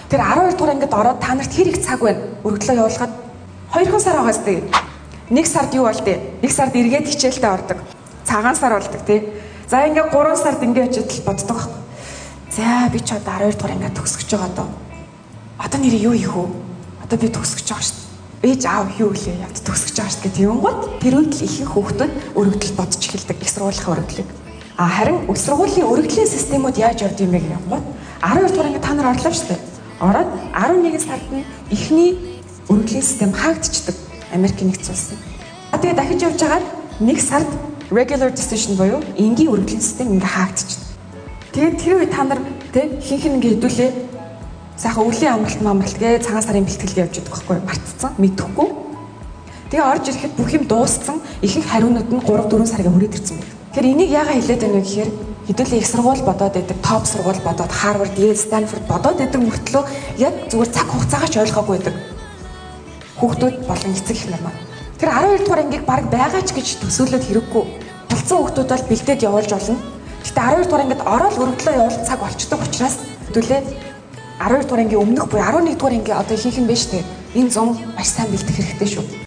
Тэр 12 дугаар ангид ороод та нарт хэр их цаг байна? Өргөдлөө явуулахад 2 сар байгаас дээ. 1 сард юу болдё? 1 сард эргээд хичээлдээ ордог. Цагаан сар болдог тий. За ингээ 3 сард ингээ очиж боддог. За би ч одоо 12 дугаар ангид төгсөж байгаа доо. Одоо нэр юу хийх вэ? Одоо би төгсөж байгаа шүү дээ. Ээж аав юу гэлээ яд төгсөж байгаа шүү гэдэг юм гот. Тэр үед л ихэнх хүүхдүүд өргөдөл бодож эхэлдэг. Их сургуулийн өргөдлийг. Харин их сургуулийн өргөдлийн системүүд яаж явд юм бэ гэх юм гот. 12 дугаар ангид та нар орлоо шүү дээ. Ороод 11 сард нь эхний өргөдлийн систем хаагдчихдаг. Америкийн нэгдсэн улс. Тэгээ дахиж явж байгаа 1 сард regular decision буюу энгийн өргөдлийн систем ингээ хаагдчихна. Тэгээд тэр үе та нар тэ хинхэн ингээ хэдүүлээ сайхан өвлийн амралт гээ цагаан сарын бэлтгэлгээ явж идэх байхгүй мартцсан мэдэхгүй. Тэгээ орж ирэхэд бүх юм дууссан ихэнх хариунууд нь 3-4 сарыг хүрээд ирсэн байна. Тэгэхээр энийг яагаад хэлээд байна вэ гэхээр хэдүүлээ их сургууль бодоод байдаг, топ сургууль бодоод Harvard, Yale, Stanford бодоод байдаг мөртлөө яг зүгээр цаг хугацаагаа ч ойлгоогүй байдаг. Хүүхдүүд болон эцэг их нар маань. Тэр 12 дугаар ангийг баг байгаа ч гэж төсөөлөд хэрэггүй. Болцсон хүүхдүүд бол бэлдээд явуулж болно. Гэтэ 12 дугаар ангид ороод өргөдлөө явуулах цаг болчдөг учраас хэдүүлээ 12 дугаар ангийн өмнөх буюу 11 дугаар ангийн одоо ихэнх нь биш үү? Энэ зам маш сайн бэлдэх хэрэгтэй шүү.